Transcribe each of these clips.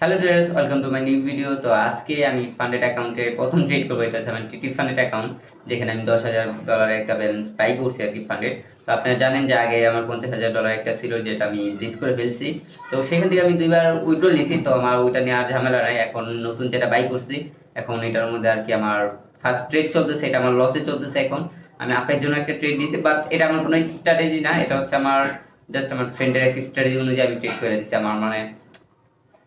Hello traders, welcome to my new video. তো আজকে আমি ফান্ডেড অ্যাকাউন্টে প্রথম ট্রেড করবো। এটা হচ্ছে আমার টিটি ফান্ডেড অ্যাকাউন্ট, যেখানে আমি $10,000 একটা ব্যালেন্স বাই করছি আর কি ফান্ডেড। তো আপনারা জানেন যে আগে আমার $50,000 একটা ছিল, যেটা আমি লিজ করে ফেলছি। তো সেখান থেকে আমি দুইবার উইথড্র নিয়েছি, তো আমার ওইটা নিয়ে আর ঝামেলা নাই। এখন নতুন যেটা বাই করছি, এখন এটার মধ্যে আর কি আমার ফার্স্ট ট্রেড চলতেছে, এটা আমার লসে চলতেছে। এখন আমি আপনার জন্য একটা ট্রেড দিয়েছি, বাট এটা আমার কোনো স্ট্র্যাটেজি না, এটা হচ্ছে আমার জাস্ট আমার ফ্রেন্ডের একটা স্ট্র্যাটেজি অনুযায়ী আমি ট্রেড করে দিচ্ছি। আমার মানে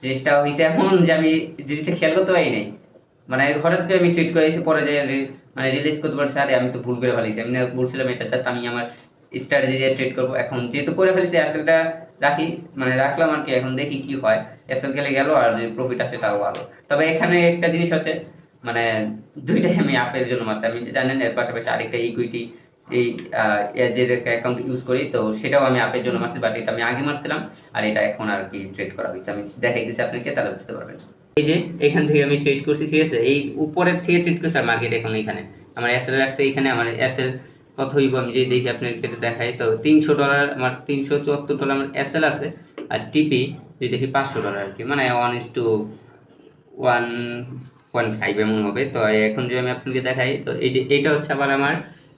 জিনিসটা হয়েছে এমন যে আমি জিনিসটা খেয়াল করতে পারি নাই, মানে হঠাৎ করে আমি ট্রিট করেছি, পরে যে মানে রিলিজ করতে পারছি, আরে আমি তো ভুল করে ফেলেছি। আমি না বলছিলাম এটা জাস্ট আমি আমার স্ট্র্যাটেজি দিয়ে ট্রিট করবো। এখন যেহেতু করে ফেলেছি, অ্যাসেলটা রাখি, মানে রাখলাম আর কি। এখন দেখি কি হয়, অ্যাসেল গেলে গেল, আর যদি প্রফিট আসে তাও ভালো। তবে এখানে একটা জিনিস আছে, মানে দুইটাই আমি আপের জন্য মারছি। আমি জানেন এর পাশাপাশি আরেকটা ইকুইটি এই যে অ্যাকাউন্ট ইউজ করি, তো সেটাও আমি আপের জন্য মারছি, বাট এটা আমি আগে মারছিলাম, আর এটা এখন আর কি ট্রেড করা হয়েছে। আমি দেখাই দিচ্ছি আপনাকে, তাহলে বুঝতে পারবেন। এই যে এখান থেকে আমি ট্রেড করছি, ঠিক আছে? এই উপরের থেকে ট্রেড করছি, আর মার্কেট এখন এখানে আমার এসএল রাখছে। এখানে আমার এসএল কত হইব আমি যদি দেখি আপনাকে দেখাই, তো $300 আমার $374 আমার এসএল আছে। আর টিপি যদি দেখি $500 আর কি, মানে 1:1.5 এমন হবে। তো এখন যদি আমি আপনাকে দেখাই, তো এই যে এইটা হচ্ছে আবার আমার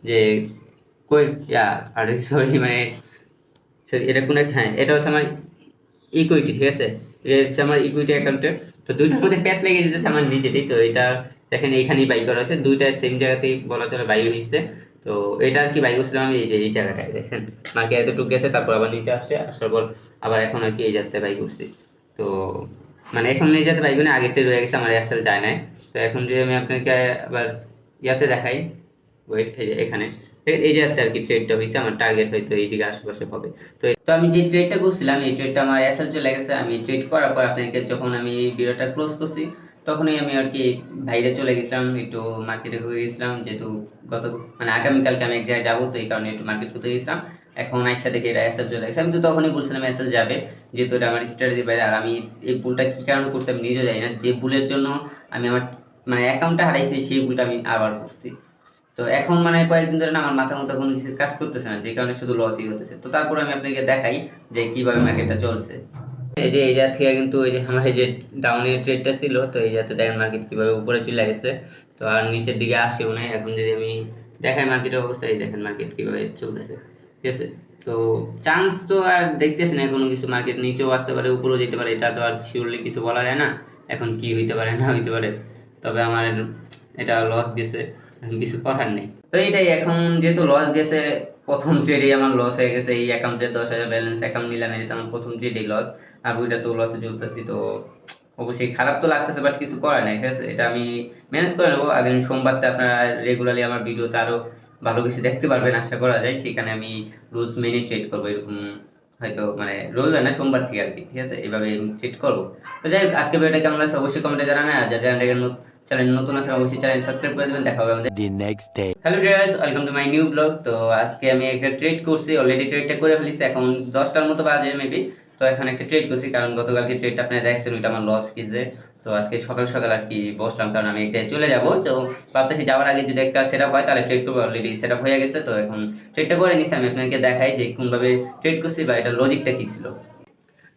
যে কই আরে সরি, মানে সরি, এটা কোন হ্যাঁ, এটা হচ্ছে আমার ইকুইটি, ঠিক আছে? এটা হচ্ছে আমার ইকুইটি অ্যাকাউন্টের। তো দুইটার মধ্যে প্যাচ লেগে যেতেছে আমার নিজেরই। তো এটা দেখেন এইখানেই বাই করা হয়েছে, দুইটা সেম জায়গাতেই বলা চলে বাই হয়েছে। তো এটা আর কি বাই করছিলাম আমি এই যে এই জায়গাটায়, দেখেন মার্কেট এতটুকু গেছে, তারপর আবার নিচে আসছে, আসার পর আবার এখন আর কি এই জায়গাতে বাই করছি। তো মানে এখন এই জায়গাতে বাই করে আগেরটা রয়ে গেছে, আমার এসএল যায় নাই। তো এখন যদি আমি আপনাকে আবার ইয়াতে দেখাই, ওয়েট, এই যে এখানে এই যে আর কি ট্রেডটা হয়েছে, আমার টার্গেট হয়তো এইদিকে আশেপাশে হবে। তো আমি যে ট্রেডটা করছিলাম, এই ট্রেডটা আমার অ্যাসেল চলে গেছে। আমি ট্রেড করার পর আপনাকে যখন আমি ভিডিওটা ক্লোজ করছি, তখনই আমি আর কি বাইরে চলে গেছিলাম, একটু মার্কেটে ঘুরে গেছিলাম, যেহেতু গত মানে আগামীকালকে আমি এক জায়গায় যাবো, তো এই কারণে একটু মার্কেট করতে গেছিলাম। এখন আইসা দেখি এটা অ্যাসেল চলে গেছে। আমি তো তখনই বলছিলাম অ্যাসেল যাবে, যেহেতু এটা আমার স্ট্র্যাটেজি বাইরে। আর আমি এই ভুলটা কি কারণে করতে আমি নিজেও জানি না, যে ভুলের জন্য আমি আমার মানে অ্যাকাউন্টটা হারাইছি, সেই ভুলটা আমি আবার করছি। তো এখন মানে কয়েকদিন ধরে না আমার মাথার মতো কোনো কিছু কাজ করতেছে না, যে কারণে শুধু লসই হতেছে। তো তারপর আমি আপনাকে দেখাই যে কিভাবে মার্কেটটা চলছে। এই যে এই জায়গা থেকে কিন্তু এই যে আমার এই যে ডাউনের ট্রেডটা ছিল, তো এই যাতে দেখেন মার্কেট কিভাবে উপরে চলে গেছে, তো আর নিচের দিকে আসেও না। এখন যদি আমি দেখাই মার্কেটের অবস্থা, এই দেখেন মার্কেট কিভাবে চলতেছে, ঠিক আছে? তো চান্স তো আর দেখতেছি না কোনো কিছু, মার্কেট নিচেও আসতে পারে, উপরেও যেতে পারে, এটা তো আর শিওরলি কিছু বলা যায় না এখন কি হইতে পারে না হইতে পারে। তবে আমার এটা লস গেছে, এখন কিছু করার নেই। তো এইটাই, এখন যেহেতু লস গেছে, প্রথম ট্রেডেই আমার লস হয়ে গেছে। এই অ্যাকাউন্টে 10,000 ব্যালেন্স অ্যাকাউন্ট নিলাম, এটা আমার প্রথম ট্রেডেই লস। আর ওইটা তো লসে চলতেছি, তো অবশ্যই খারাপ তো লাগতেছে, বাট কিছু করার নাই, ঠিক আছে? এটা আমি ম্যানেজ করে নেবো। আগামী সোমবারতে আপনারা রেগুলারলি আমার ভিডিওতে আরো ভালো কিছু দেখতে পারবেন আশা করা যায়। সেখানে আমি রুলস মেনে ট্রেড করবো, এরকম হয়তো মানে রবিবার না সোমবার থেকে আর কি, ঠিক আছে? এইভাবে আমি ট্রেড করবো। তো যাই হোক, আজকে ভিডিওটা কেমন লাগছে অবশ্যই কমেন্টে জানাবেন। আর যারা চ্যানেল নতুন আছে অবশ্যই চ্যানেল সাবস্ক্রাইব করে দেবেন। দেখা হবে আমাদের The next day. Hello dears, welcome to my new blog. তো আজকে আমি একটা ট্রেড করছি, অলরেডি ট্রেডটা করে ফেলেছি, এখন 10টার মতো বাজে মেবি। তো এখন একটা ট্রেড করছি, কারণ গতকালকে ট্রেডটা আপনারা দেখছেন, ওইটা আমার লস গেছে। তো আজকে সকাল সকাল আর কি বসলাম, কারণ আমি এক জায়গায় চলে যাবো। তো ভাবতেছি যাওয়ার আগে যদি একটা সেট আপ হয়, তাহলে ট্রেড করবো। অলরেডি সেট আপ হয়ে গেছে, তো এখন ট্রেডটা করে নিচ্ছি। আমি আপনাকে দেখাই যে কোনভাবে ট্রেড করছি বা এটা লজিকটা কি ছিল।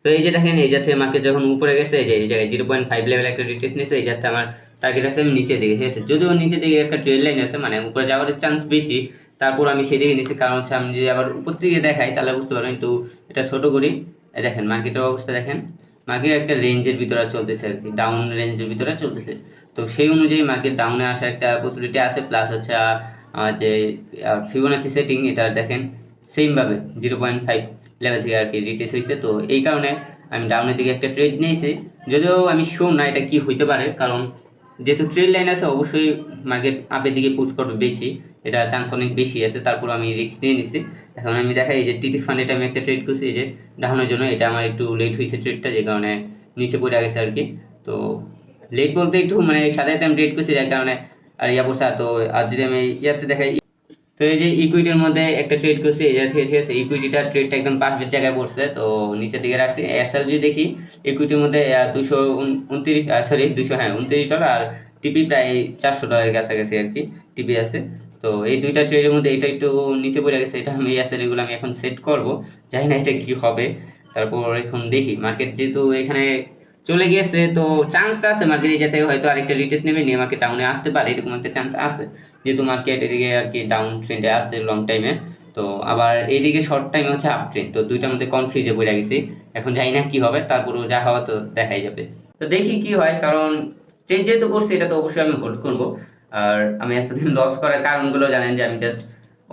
তো এই যে দেখেন, এই জাতীয় মার্কেট যখন উপরে গেছে, এই যে এই জায়গায় 0.5 লেভেল একটা রিটেস্ট নিয়েছে, এই যাতে আমার টার্গেট আছে আমি নিচে দিকে, ঠিক আছে? যদিও নিচে দিকে একটা ট্রেড লাইন আছে, মানে উপরে যাওয়ার চান্স বেশি, তারপর আমি সেদিকে নিচ্ছি। কারণ হচ্ছে আমি যদি আবার উপর দিকে দেখাই তাহলে বুঝতে পারবেন। একটু এটা ছোট করি, এই দেখেন মার্কেটের অবস্থা দেখেন। মার্কেট একটা রেঞ্জের ভিতরে চলতেছে আর কি, ডাউন রেঞ্জের ভিতরে চলতেছে। তো সেই অনুযায়ী মার্কেট ডাউনে আসার একটা পসিবিলিটি আছে। প্লাস হচ্ছে যে ফিবোনাচি সেটিং, এটা দেখেন সেমভাবে 0.5 লেভেল থেকে আর কি রিটেস্ট হয়েছে। তো এই কারণে আমি ডাউনের দিকে একটা ট্রেড নিয়েছি। যদিও আমি শিওর না এটা কি হইতে পারে, কারণ যেহেতু ট্রেড লাইন আছে অবশ্যই মার্কেট আপের দিকে পুশ করবে বেশি, এটা চান্স অনেক বেশি আছে। তারপর আমি রিস্ক নিয়ে নিছি। এখন আমি দেখাই, এই যে টিটি ফান্ড, এটা আমি একটা ট্রেড করছি এই যে ডাউনের জন্য। এটা আমার একটু লেট হয়েছে ট্রেডটা, যে কারণে নিচে পড়ে গেছে আর কি। তো লেট বলতে একটু মানে সাথে সাথে আমি ট্রেড করছি, যার কারণে আর ইয়া বসা। তো আর যদি আমি ইয়াতে দেখাই, তো এই যে ইকুইটির মধ্যে একটা ট্রেড করছি এই যে, ঠিক আছে? ইকুইটিটা ট্রেডটা একদম পারফেক্ট জায়গায় পড়ছে, তো নিচের দিকে রাখছি। এসএল যদি দেখি, ইকুইটির মধ্যে 229, সরি 200, হ্যাঁ $29। আর টিপি প্রায় $400 কাছাকাছি আর কি টিপি আছে। তো এই দুইটা ট্রেডের মধ্যে এটা একটু নিচে পড়ে গেছে, এটা আমি এসএল এগুলো আমি এখন সেট করব, জানি না এটা কি হবে। তারপর এখন দেখি মার্কেট যেহেতু এখানে চলে গিয়েছে, তো চান্স আছে মার্কেট এরিয়া থেকে হয়তো আরেকটা রিটেস্ট নেবে নিয়ে মার্কেট ডাউনে আসতে পারে, এরকম একটা চান্স আছে, যেহেতু মার্কেট এদিকে আর কি ডাউন ট্রেন্ডে আছে লং টাইমে। তো আবার এইদিকে শর্ট টাইমে হচ্ছে আপ ট্রেন্ড, তো দুইটার মধ্যে কনফিউজে পড়ে গেছি। এখন জানি না কি হবে, তারপরেও যা হওয়া তো দেখাই যাবে। তো দেখি কি হয়, কারণ ট্রেড যেহেতু করছি এটা তো অবশ্যই আমি হোল্ড করবো। আর আমি এতদিন লস করার কারণগুলো জানেন যে আমি জাস্ট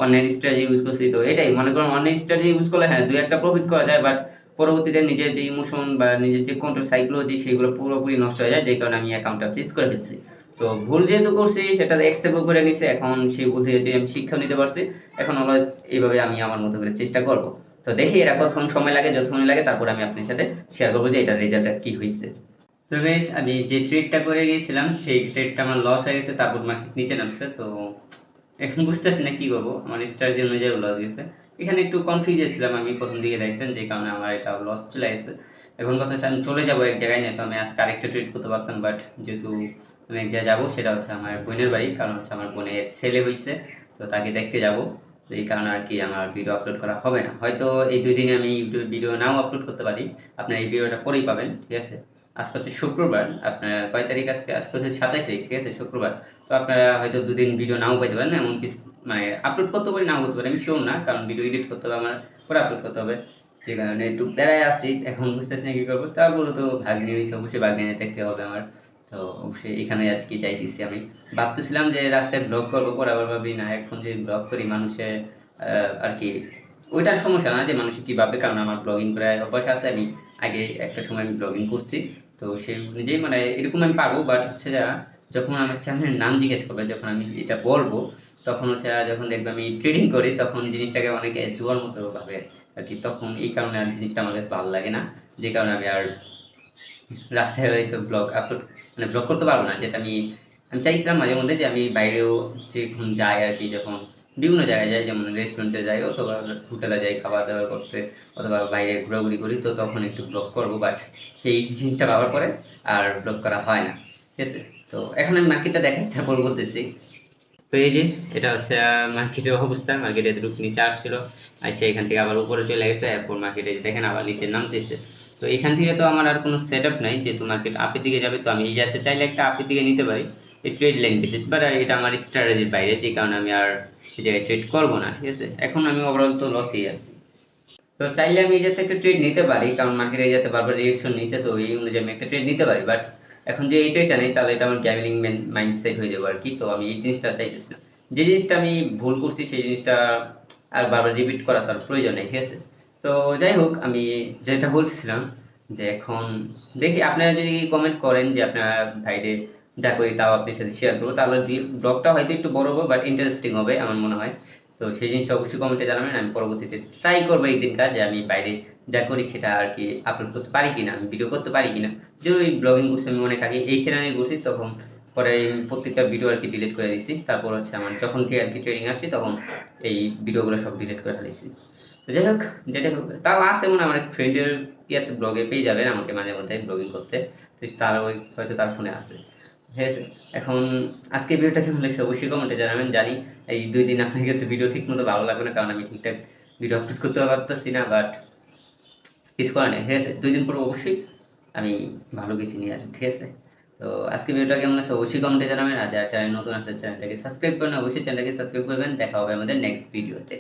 অনলাইন স্ট্র্যাটেজি ইউজ করছি, তো এটাই মনে করুন অনলাইন স্ট্র্যাটেজি ইউজ করলে হ্যাঁ দুই একটা প্রফিট করা যায়, বাট পরবর্তীতে নিজের যে ইমোশন বা নিজের যে কন্ট্রোল সাইকোলজি সেগুলো পুরোপুরি নষ্ট হয়ে যায়, যে কারণে আমি অ্যাকাউন্টটা ফ্রিজ করে ফেলছি। তো ভুল যেহেতু করছি সেটা অ্যাকসেপ্ট করে নিছে, এখন সেই ভুল থেকে যে আমি শিক্ষা নিতে পারছি, এখন অলওয়েজ এইভাবে আমি আমার মতো করে চেষ্টা করব। তো দেখি এরা কতক্ষণ সময় লাগে, যতক্ষণ লাগে তারপর আমি আপনার সাথে শেয়ার করবো যে এটার রেজাল্টটা কি হয়েছে। তো গাইস আমি যে ট্রেডটা করে গিয়েছিলাম সেই ট্রেডটা আমার লস হয়ে গেছে, তারপর মার্কেট নিচে নামছে। তো এখন বুঝতেছি না কি করবো, আমার স্ট্র্যাটেজি অনুযায়ী লস গেছে। এখানে একটু কনফিউজে ছিলাম আমি প্রথম দিকে, দেখছেন যে কারণে আমার এটা লস চলে গেছে। এখন কথা হচ্ছে আমি চলে যাবো এক জায়গায়, নিয়ে তো আমি আজকে আরেকটা ট্রেড করতে পারতাম, বাট যেহেতু আমি এক জায়গায় যাবো সেটা হচ্ছে আমার বোনের বাড়ি, কারণ হচ্ছে আমার বোনের ছেলে হয়েছে, তো তাকে দেখতে যাবো। তো এই কারণে আর কি আমার ভিডিও আপলোড করা হবে না, হয়তো এই 2 দিনে আমি ভিডিও নাও আপলোড করতে পারি। আপনার এই ভিডিওটা পরেই পাবেন, ঠিক আছে। আজকে হচ্ছে শুক্রবার, আপনার কয় তারিখ আজকে? আজকে হচ্ছে 27 তারিখ, ঠিক আছে, শুক্রবার। তো আপনারা হয়তো 2 দিন ভিডিও নাও পাইতে পারেন, এমনকি মানে আপলোড করতে পারি নাও করতে পারি, আমি শিওর না, কারণ ভিডিও এডিট করতে হবে আমার, পরে আপলোড করতে হবে, যে কারণে একটু প্যারায় আসি, এখন বুঝতেছি না কি করবো। তারপরে তো ভাগ্নে হয়েছে, অবশ্যই ভাগ্নে দেখতে হবে আমার। তো অবশ্যই এখানে আজকে চাইতেছি, আমি ভাবতেছিলাম যে রাস্তায় ব্লগ করবো, পরে আবার ভাবি না, এখন যে ব্লগ করি মানুষে আর কি ওইটার সমস্যা না যে মানুষ কি ভাববে, কারণ আমার ব্লগিং করে অভ্যাস আছে, আমি আগে একটা সময় আমি ব্লগিং করছি। তো সেই অনুযায়ী মানে এরকম আমি পারবো, বাট হচ্ছে যা যখন আমার চ্যানেলের নাম জিজ্ঞেস করবে, যখন আমি এটা বলবো, তখন হচ্ছে যখন দেখবে আমি ট্রেডিং করি, তখন জিনিসটাকে অনেকে জুয়ার মতো ভাবে আর কি, তখন এই কারণে আর জিনিসটা আমাদের ভালো লাগে না, যে কারণে আমি আর রাস্তায় হয়তো ব্লগ আপলোড মানে ব্লগ করতে পারবো না, যেটা আমি আমি চাইছিলাম মাঝে মধ্যে যে আমি বাইরেও যখন যাই আর কি, যখন বিভিন্ন জায়গায় যাই, যেমন রেস্টুরেন্টে যাই অথবা হোটেলে যাই খাবার দাবার করতে, অথবা বাইরে ঘোরাঘুরি করি, তো তখন একটু ব্লগ করবো, বাট সেই জিনিসটা ভাবার পরে আর ব্লগ করা হয় না, ঠিক আছে। তো এখন আমি মার্কেটটা দেখাই, তারপর বলতেছি। তো এই যে এটা হচ্ছে মার্কেটের অবস্থা, মার্কেটে এতটুকু নিচে আসছিল, আর সে এখান থেকে আবার উপরে চলে গেছে, এরপর মার্কেটে দেখেন আবার নিচে নামতেছে। তো এখান থেকে তো আমার আর কোনো সেট আপ নাই, যেহেতু মার্কেট আপের দিকে যাবে, তো আমি এই যাতে চাইলে একটা আপের দিকে নিতে পারি, এই ট্রেড লাইন বেসিস, বাট এটা আমার স্ট্র্যাটেজির বাইরে, যে কারণে আমি আর এই জায়গায় ট্রেড করবো না, ঠিক আছে। এখন আমি ওভারঅল তো লসেই আছি। তো চাইলে আমি এই জায়গা থেকে ট্রেড নিতে পারি, কারণ মার্কেটে এই যাতে বারবার রিয়েকশন নিচ্ছে, তো এই অনুযায়ী আমি একটা ট্রেড নিতে পারি, বাট এখন যে এই ট্রেডটা নেই তাহলে এটা আমার গ্যামলিং মাইন্ডসেট হয়ে যাবে আর কি, তো আমি এই জিনিসটা চাইতেছি না। যে জিনিসটা আমি ভুল করছি সেই জিনিসটা আর বারবার রিপিট করা তার প্রয়োজন নেই, ঠিক আছে। তো যাই হোক, আমি যেটা বলছিলাম যে এখন দেখি আপনারা যদি কমেন্ট করেন যে আপনারা ভাইরে যা করি তাও আপনার সাথে শেয়ার করবো, তাহলে ব্লগটা হয়তো একটু বড় হবে, বাট ইন্টারেস্টিং হবে আমার মনে হয়। তো সেই জিনিসটা অবশ্যই কমেন্টে জানাবেন, আমি পরবর্তীতে ট্রাই করবো একদিনকার যে আমি বাইরে যা করি সেটা আর কি আপলোড করতে পারি কিনা, আমি ভিডিও করতে পারি কিনা। যেমন ওই ব্লগিং করছি আমি অনেক আগে এই চ্যানেলে করছি, তখন পরে আমি প্রত্যেকটা ভিডিও আর কি ডিলিট করে দিয়েছি, তারপর হচ্ছে আমার যখন থেকে আর কি ট্রেনিং আসছি তখন এই ভিডিওগুলো সব ডিলিট করে ফেলেছি। তো যাই হোক, যেটা হোক, তাও আছে মনে হয় আমার ফ্রেন্ডের ইয়াতে ব্লগে পেয়ে যাবেন আমাকে মাঝে মধ্যে ব্লগিং করতে, তো তার ওই হয়তো তার ফোনে আছে, ঠিক আছে। এখন আজকে ভিডিওটা কেমন লাগছে অবশ্যই কমেন্টে জানাবেন। জানি এই 2 দিন আপনার কাছে ভিডিও ঠিক মতো ভালো লাগবে না, কারণ আমি ঠিকঠাক ভিডিও আপলোড করতে পারতেছি না, বাট কিছু করার নেই, ঠিক আছে। 2 দিন পর অবশ্যই আমি ভালো কিছু নিয়ে আসবো, ঠিক আছে। তো আজকে ভিডিওটা কেমন লাগছে অবশ্যই কমেন্টে জানাবেন, আর যারা চ্যানেল নতুন আছে চ্যানেলটাকে সাবস্ক্রাইব করেন, অবশ্যই চ্যানেলটাকে সাবস্ক্রাইব করবেন। দেখা হবে আমাদের নেক্সট ভিডিওতে।